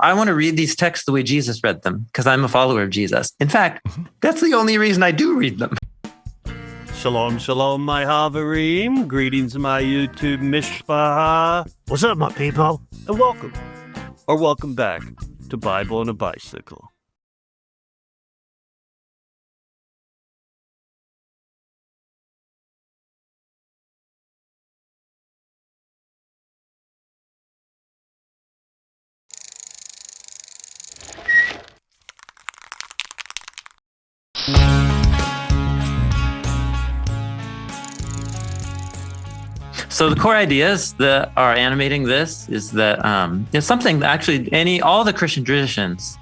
I want to read these texts the way Jesus read them because I'm a follower of Jesus. In fact, that's the only reason I do read them. Shalom, shalom, my Havarim. Greetings, my YouTube Mishpaha. What's up, my people? And welcome back to Bible on a Bicycle. So the core ideas that are animating this is that it's something that actually all the Christian traditions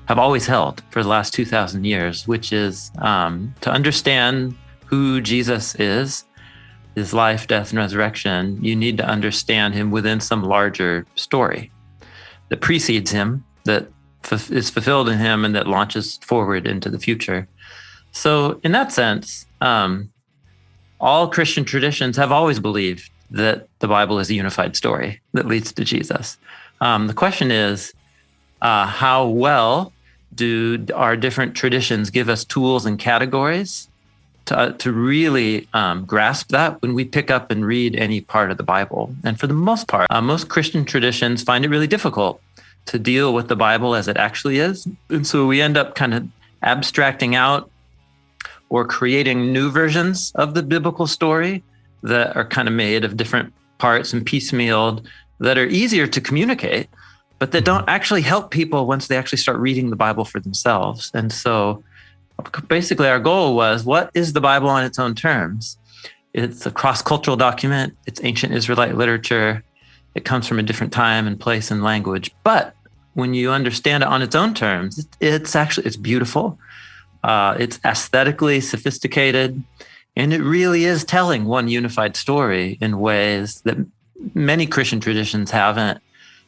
have always held for the last 2,000 years, which is to understand who Jesus is, his life, death, and resurrection. You need to understand him within some larger story that precedes him, that is fulfilled in him, and that launches forward into the future. So in that sense, all Christian traditions have always believed that the Bible is a unified story that leads to Jesus. The question is, how well do our different traditions give us tools and categories to really grasp that when we pick up and read any part of the Bible? And for the most part, most Christian traditions find it really difficult to deal with the Bible as it actually is. And so we end up kind of abstracting out or creating new versions of the biblical story that are kind of made of different parts and piecemealed that are easier to communicate, but that don't actually help people once they actually start reading the Bible for themselves. And so basically our goal was, what is the Bible on its own terms? It's a cross-cultural document. It's ancient Israelite literature. It comes from a different time and place and language. But when you understand it on its own terms, it's beautiful. It's aesthetically sophisticated. And it really is telling one unified story in ways that many Christian traditions haven't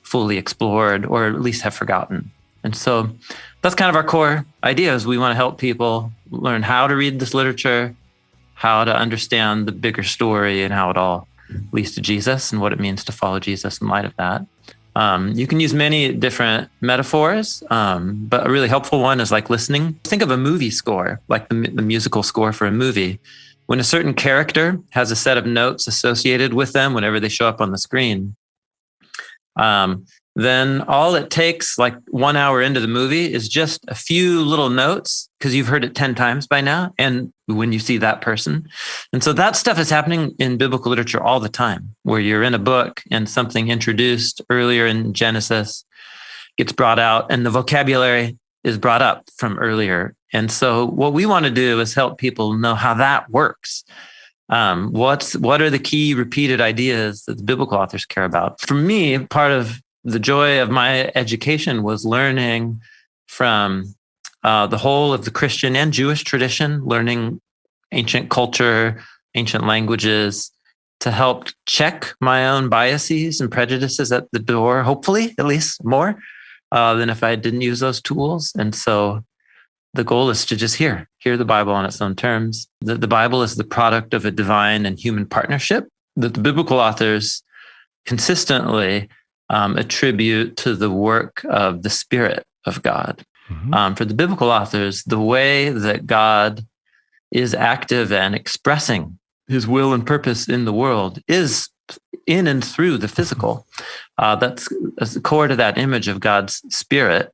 fully explored, or at least have forgotten. And so that's kind of our core idea, is we want to help people learn how to read this literature, how to understand the bigger story, and how it all leads to Jesus and what it means to follow Jesus in light of that. You can use many different metaphors, but a really helpful one is like listening. Think of a movie score, like the musical score for a movie. When a certain character has a set of notes associated with them whenever they show up on the screen, then all it takes, like 1 hour into the movie, is just a few little notes, because you've heard it 10 times by now, and when you see that person. And so that stuff is happening in biblical literature all the time, where you're in a book and something introduced earlier in Genesis gets brought out, and the vocabulary is brought up from earlier. And so what we want to do is help people know how that works. What are the key repeated ideas that the biblical authors care about? For me, part of the joy of my education was learning from the whole of the Christian and Jewish tradition, learning ancient culture, ancient languages, to help check my own biases and prejudices at the door, hopefully, at least more than if I didn't use those tools. And so the goal is to just hear the Bible on its own terms. The Bible is the product of a divine and human partnership that the biblical authors consistently attribute to the work of the Spirit of God. Mm-hmm. For the biblical authors, the way that God is active and expressing his will and purpose in the world is in and through the physical. That's core to that image of God's Spirit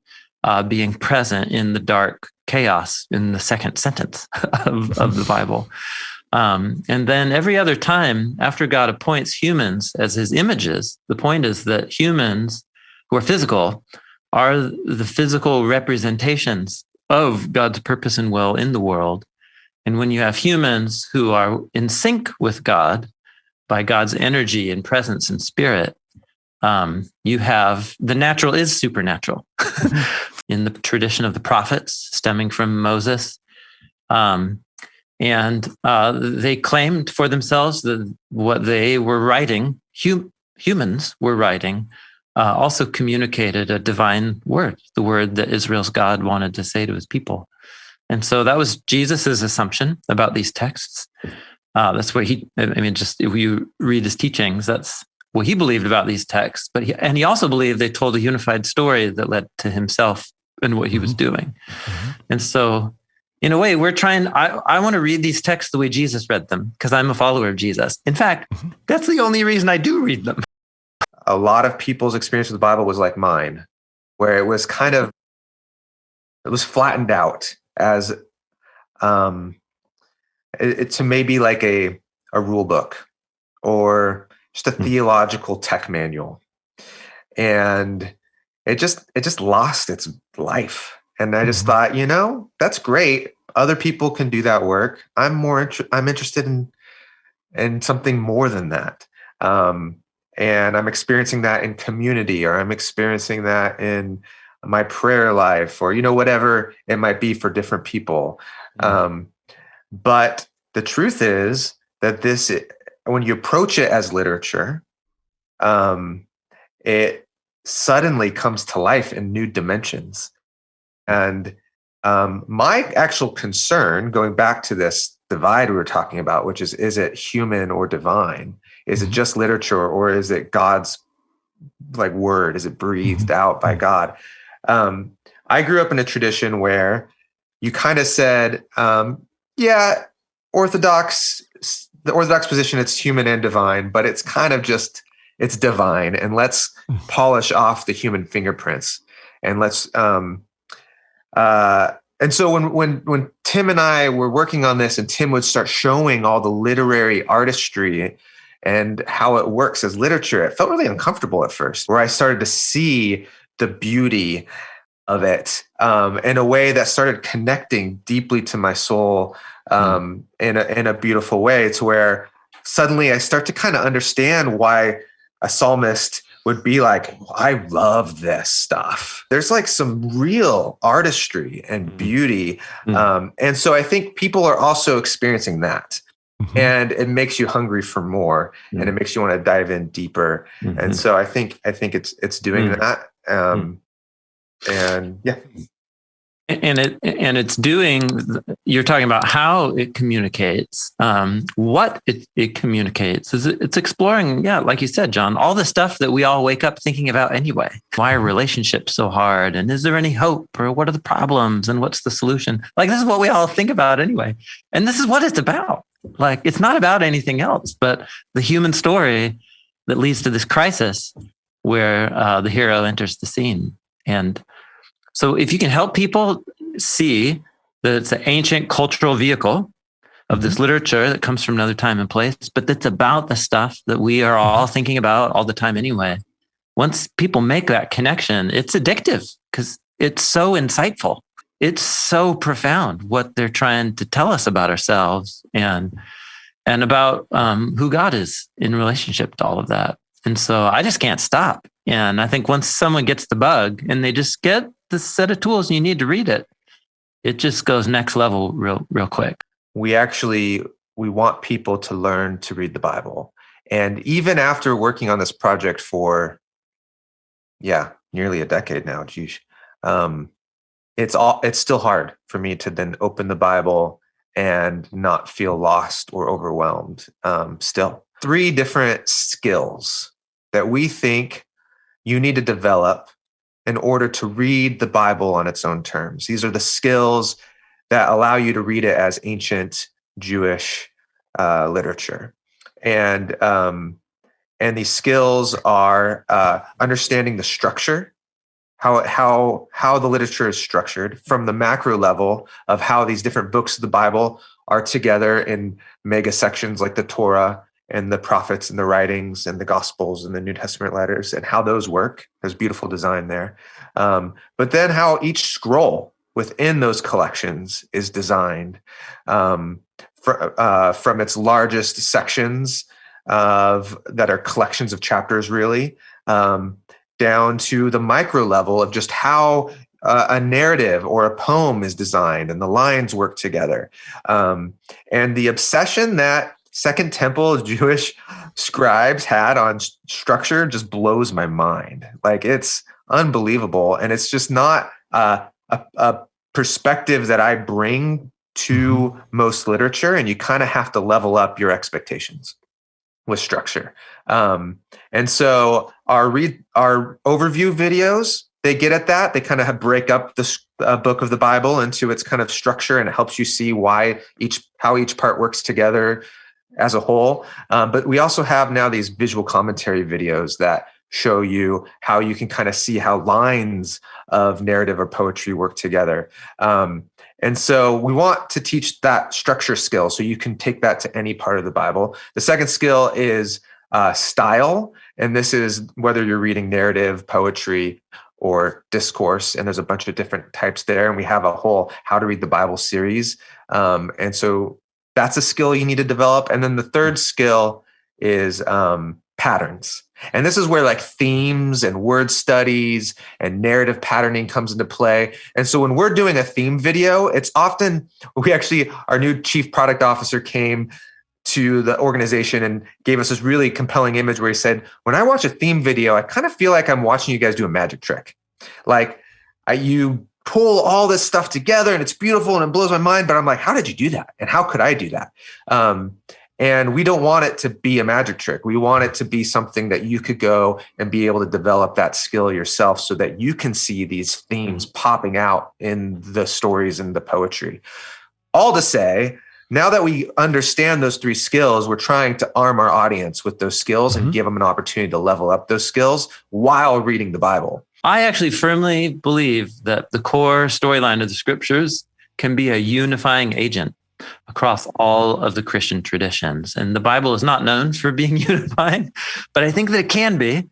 being present in the dark chaos in the second sentence of the Bible. And then every other time after God appoints humans as his images, the point is that humans who are physical are the physical representations of God's purpose and will in the world. And when you have humans who are in sync with God by God's energy and presence and spirit, you have the natural is supernatural. In the tradition of the prophets stemming from Moses. And they claimed for themselves that what they were writing, humans were writing, also communicated a divine word, the word that Israel's God wanted to say to his people. And so that was Jesus's assumption about these texts. That's what just if you read his teachings, that's what he believed about these texts, but he also believed they told a unified story that led to himself and what he was doing. And so, in a way, I want to read these texts the way Jesus read them because I'm a follower of Jesus. In fact, that's the only reason I do read them. A lot of people's experience with the Bible was like mine, where it was flattened out as to maybe like a rule book or just a theological tech manual. And it just lost its life. And I just thought, that's great. Other people can do that work. I'm interested in something more than that. And I'm experiencing that in community, or I'm experiencing that in my prayer life, or, whatever it might be for different people. But the truth is that when you approach it as literature, it suddenly comes to life in new dimensions. And my actual concern, going back to this divide we were talking about, which is it human or divine? Is it just literature, or is it God's word? Is it breathed out by God? I grew up in a tradition where you kind of said, the Orthodox position, it's human and divine, but it's kind of just, it's divine, and let's polish off the human fingerprints, and let's and so when Tim and I were working on this, and Tim would start showing all the literary artistry and how it works as literature, it felt really uncomfortable at first, where I started to see the beauty of it in a way that started connecting deeply to my soul in a beautiful way, to where suddenly I start to kind of understand why a psalmist would be like, I love this stuff. There's some real artistry and beauty. And so I think people are also experiencing that. And it makes you hungry for more, and it makes you want to dive in deeper. And so I think it's doing that. And yeah. And it's doing, you're talking about how it communicates, what it communicates. It's exploring, like you said, John, all the stuff that we all wake up thinking about anyway. Why are relationships so hard? And is there any hope? Or what are the problems? And what's the solution? This is what we all think about anyway. And this is what it's about. It's not about anything else, but the human story that leads to this crisis where the hero enters the scene. And so if you can help people see that it's an ancient cultural vehicle of this literature that comes from another time and place, but that's about the stuff that we are all thinking about all the time anyway. Once people make that connection, it's addictive because it's so insightful. It's so profound what they're trying to tell us about ourselves and about who God is in relationship to all of that. And so I just can't stop. And I think once someone gets the bug and they just get the set of tools and you need to read it, it just goes next level real quick. We want people to learn to read the Bible. And even after working on this project for, nearly a decade now, it's still hard for me to then open the Bible and not feel lost or overwhelmed. Still, 3 different skills that we think you need to develop in order to read the Bible on its own terms. These are the skills that allow you to read it as ancient Jewish literature. And these skills are understanding the structure, how the literature is structured from the macro level of how these different books of the Bible are together in mega sections like the Torah and the prophets and the writings and the Gospels and the New Testament letters, and how those work. There's beautiful design there. But then how each scroll within those collections is designed from its largest sections that are collections of chapters, really, down to the micro level of just how a narrative or a poem is designed and the lines work together. And the obsession that Second Temple Jewish scribes had on structure just blows my mind. It's unbelievable. And it's just not a perspective that I bring to most literature. And you kind of have to level up your expectations. with structure. And so our overview videos, they get at that. They kind of break up the book of the Bible into its kind of structure, and it helps you see how each part works together as a whole. But we also have now these visual commentary videos that show you how you can kind of see how lines of narrative or poetry work together. And so we want to teach that structure skill so you can take that to any part of the Bible. The second skill is style. And this is whether you're reading narrative, poetry, or discourse. And there's a bunch of different types there. And we have a whole How to Read the Bible series. And so that's a skill you need to develop. And then the third skill is patterns. And this is where like themes and word studies and narrative patterning comes into play. And so when we're doing a theme video, it's often, our new chief product officer came to the organization and gave us this really compelling image where he said, when I watch a theme video, I kind of feel like I'm watching you guys do a magic trick. Like you pull all this stuff together and it's beautiful and it blows my mind, but I'm like, how did you do that? And how could I do that? And we don't want it to be a magic trick. We want it to be something that you could go and be able to develop that skill yourself so that you can see these themes popping out in the stories and the poetry. All to say, now that we understand those three skills, we're trying to arm our audience with those skills and give them an opportunity to level up those skills while reading the Bible. I actually firmly believe that the core storyline of the scriptures can be a unifying agent across all of the Christian traditions. And the Bible is not known for being unifying, but I think that it can be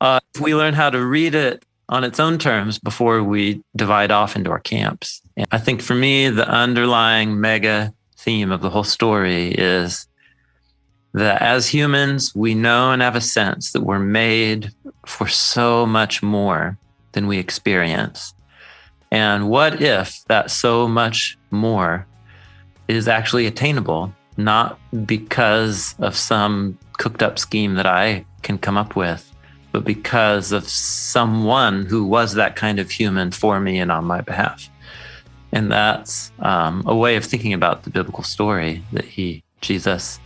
if we learn how to read it on its own terms before we divide off into our camps. And I think for me, the underlying mega theme of the whole story is that as humans, we know and have a sense that we're made for so much more than we experience. And what if that so much more is actually attainable, not because of some cooked up scheme that I can come up with, but because of someone who was that kind of human for me and on my behalf. And that's a way of thinking about the biblical story, that Jesus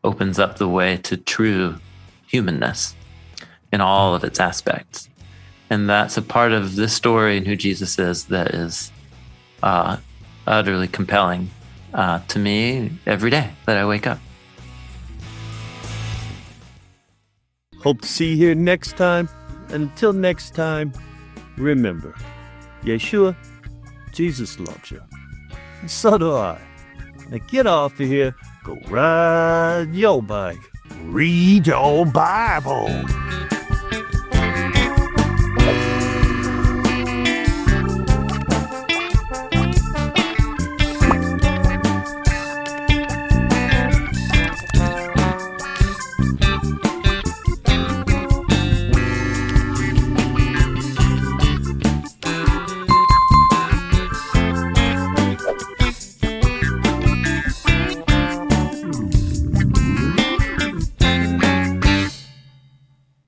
opens up the way to true humanness in all of its aspects. And that's a part of this story and who Jesus is that is utterly compelling to me every day that I wake up. Hope to see you here next time. And until next time, remember, Yeshua, Jesus loves you. And so do I. Now get off of here, go ride your bike, read your Bible.